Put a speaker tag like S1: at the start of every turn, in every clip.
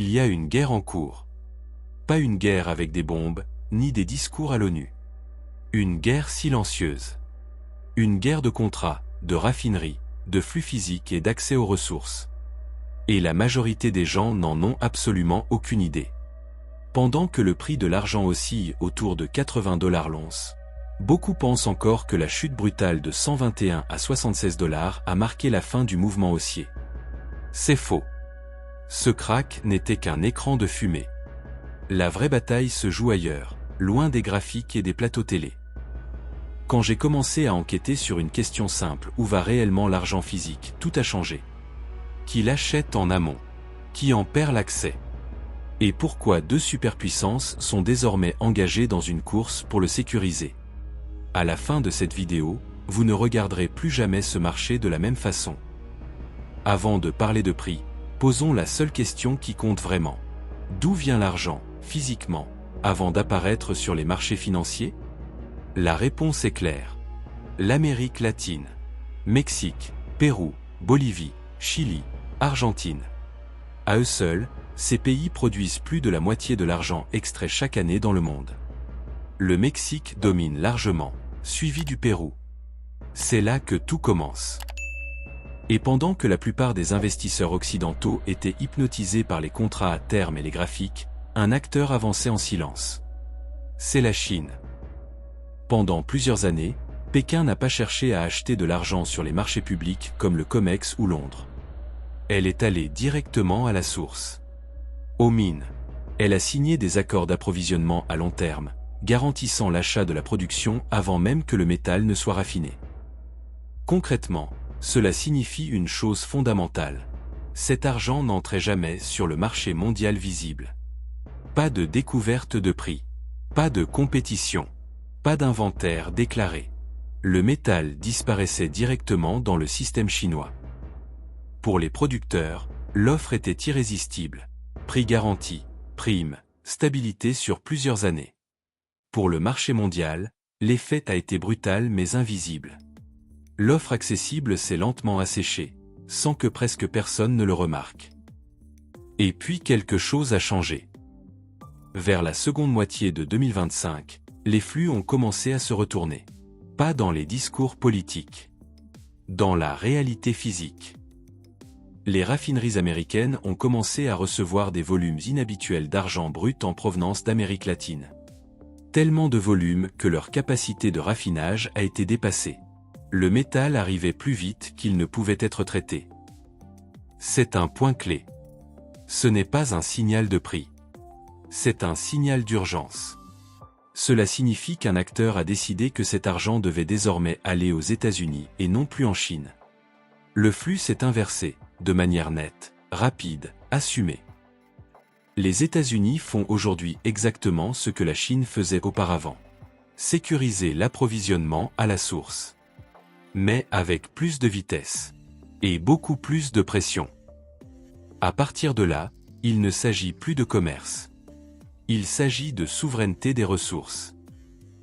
S1: Il y a une guerre en cours. Pas une guerre avec des bombes, ni des discours à l'ONU. Une guerre silencieuse. Une guerre de contrats, de raffineries, de flux physiques et d'accès aux ressources. Et la majorité des gens n'en ont absolument aucune idée. Pendant que le prix de l'argent oscille autour de 80$ l'once, beaucoup pensent encore que la chute brutale de 121 à 76$ a marqué la fin du mouvement haussier. C'est faux. Ce krach n'était qu'un écran de fumée. La vraie bataille se joue ailleurs, loin des graphiques et des plateaux télé. Quand j'ai commencé à enquêter sur une question simple, où va réellement l'argent physique, tout a changé. Qui l'achète en amont? Qui en perd l'accès? Et pourquoi deux superpuissances sont désormais engagées dans une course pour le sécuriser? À la fin de cette vidéo, vous ne regarderez plus jamais ce marché de la même façon. Avant de parler de prix, posons la seule question qui compte vraiment. D'où vient l'argent, physiquement, avant d'apparaître sur les marchés financiers? La réponse est claire. L'Amérique latine, Mexique, Pérou, Bolivie, Chili, Argentine. À eux seuls, ces pays produisent plus de la moitié de l'argent extrait chaque année dans le monde. Le Mexique domine largement, suivi du Pérou. C'est là que tout commence. Et pendant que la plupart des investisseurs occidentaux étaient hypnotisés par les contrats à terme et les graphiques, un acteur avançait en silence. C'est la Chine. Pendant plusieurs années, Pékin n'a pas cherché à acheter de l'argent sur les marchés publics comme le COMEX ou Londres. Elle est allée directement à la source. Aux mines. Elle a signé des accords d'approvisionnement à long terme, garantissant l'achat de la production avant même que le métal ne soit raffiné. Concrètement, cela signifie une chose fondamentale. Cet argent n'entrait jamais sur le marché mondial visible. Pas de découverte de prix. Pas de compétition. Pas d'inventaire déclaré. Le métal disparaissait directement dans le système chinois. Pour les producteurs, l'offre était irrésistible. Prix garanti, prime, stabilité sur plusieurs années. Pour le marché mondial, l'effet a été brutal mais invisible. L'offre accessible s'est lentement asséchée, sans que presque personne ne le remarque. Et puis quelque chose a changé. Vers la seconde moitié de 2025, les flux ont commencé à se retourner. Pas dans les discours politiques. Dans la réalité physique. Les raffineries américaines ont commencé à recevoir des volumes inhabituels d'argent brut en provenance d'Amérique latine. Tellement de volumes que leur capacité de raffinage a été dépassée. Le métal arrivait plus vite qu'il ne pouvait être traité. C'est un point clé. Ce n'est pas un signal de prix. C'est un signal d'urgence. Cela signifie qu'un acteur a décidé que cet argent devait désormais aller aux États-Unis et non plus en Chine. Le flux s'est inversé, de manière nette, rapide, assumée. Les États-Unis font aujourd'hui exactement ce que la Chine faisait auparavant. Sécuriser l'approvisionnement à la source. Mais avec plus de vitesse. Et beaucoup plus de pression. À partir de là, il ne s'agit plus de commerce. Il s'agit de souveraineté des ressources.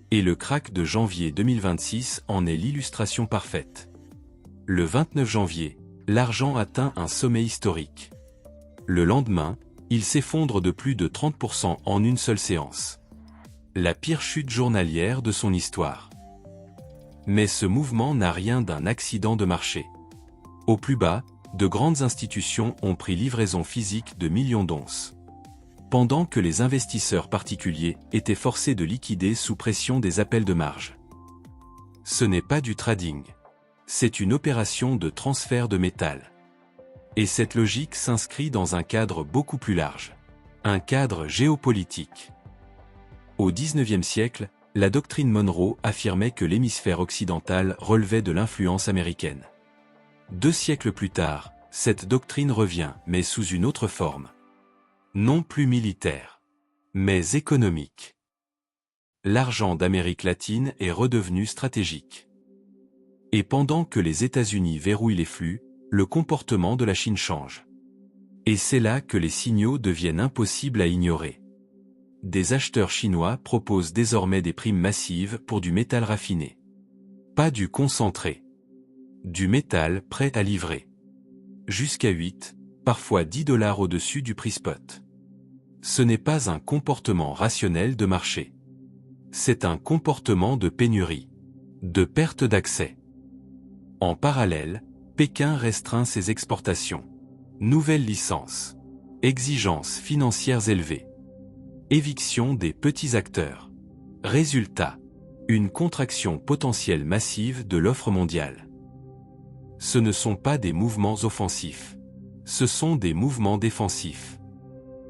S1: Et le krach de janvier 2026 en est l'illustration parfaite. Le 29 janvier, l'argent atteint un sommet historique. Le lendemain, il s'effondre de plus de 30% en une seule séance. La pire chute journalière de son histoire. Mais ce mouvement n'a rien d'un accident de marché. Au plus bas, de grandes institutions ont pris livraison physique de millions d'onces. Pendant que les investisseurs particuliers étaient forcés de liquider sous pression des appels de marge. Ce n'est pas du trading. C'est une opération de transfert de métal. Et cette logique s'inscrit dans un cadre beaucoup plus large. Un cadre géopolitique. Au XIXe siècle, la doctrine Monroe affirmait que l'hémisphère occidental relevait de l'influence américaine. 2 siècles plus tard, cette doctrine revient, mais sous une autre forme. Non plus militaire, mais économique. L'argent d'Amérique latine est redevenu stratégique. Et pendant que les États-Unis verrouillent les flux, le comportement de la Chine change. Et c'est là que les signaux deviennent impossibles à ignorer. Des acheteurs chinois proposent désormais des primes massives pour du métal raffiné. Pas du concentré. Du métal prêt à livrer. Jusqu'à 8, parfois $10 au-dessus du prix spot. Ce n'est pas un comportement rationnel de marché. C'est un comportement de pénurie, de perte d'accès. En parallèle, Pékin restreint ses exportations. Nouvelles licences. Exigences financières élevées. Éviction des petits acteurs. Résultat. Une contraction potentielle massive de l'offre mondiale. Ce ne sont pas des mouvements offensifs. Ce sont des mouvements défensifs.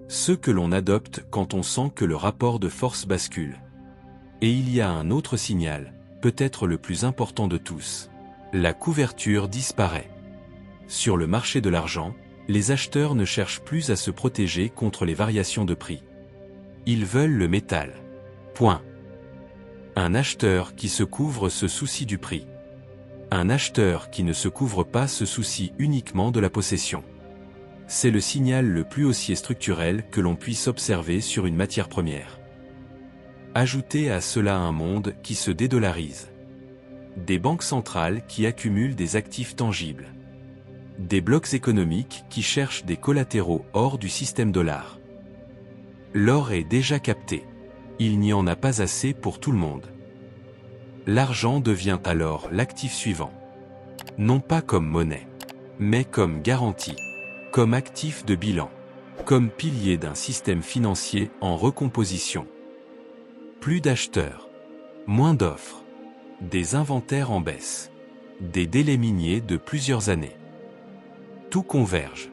S1: Ceux que l'on adopte quand on sent que le rapport de force bascule. Et il y a un autre signal, peut-être le plus important de tous. La couverture disparaît. Sur le marché de l'argent, les acheteurs ne cherchent plus à se protéger contre les variations de prix. Ils veulent le métal. Point. Un acheteur qui se couvre se soucie du prix. Un acheteur qui ne se couvre pas se soucie uniquement de la possession. C'est le signal le plus haussier structurel que l'on puisse observer sur une matière première. Ajoutez à cela un monde qui se dédollarise. Des banques centrales qui accumulent des actifs tangibles. Des blocs économiques qui cherchent des collatéraux hors du système dollar. L'or est déjà capté. Il n'y en a pas assez pour tout le monde. L'argent devient alors l'actif suivant. Non pas comme monnaie, mais comme garantie, comme actif de bilan, comme pilier d'un système financier en recomposition. Plus d'acheteurs, moins d'offres, des inventaires en baisse, des délais miniers de plusieurs années. Tout converge.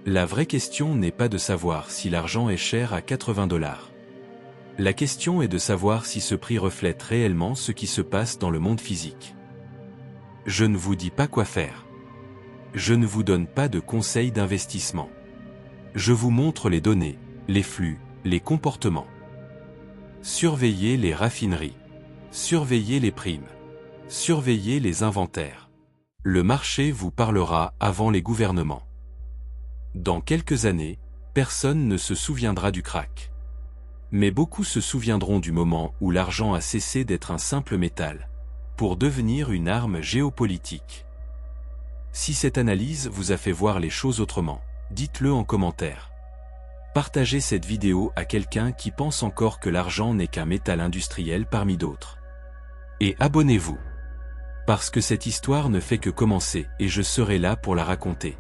S1: La vraie question n'est pas de savoir si l'argent est cher à 80 $. La question est de savoir si ce prix reflète réellement ce qui se passe dans le monde physique. Je ne vous dis pas quoi faire. Je ne vous donne pas de conseils d'investissement. Je vous montre les données, les flux, les comportements. Surveillez les raffineries. Surveillez les primes. Surveillez les inventaires. Le marché vous parlera avant les gouvernements. Dans quelques années, personne ne se souviendra du krach. Mais beaucoup se souviendront du moment où l'argent a cessé d'être un simple métal, pour devenir une arme géopolitique. Si cette analyse vous a fait voir les choses autrement, dites-le en commentaire. Partagez cette vidéo à quelqu'un qui pense encore que l'argent n'est qu'un métal industriel parmi d'autres. Et abonnez-vous. Parce que cette histoire ne fait que commencer et je serai là pour la raconter.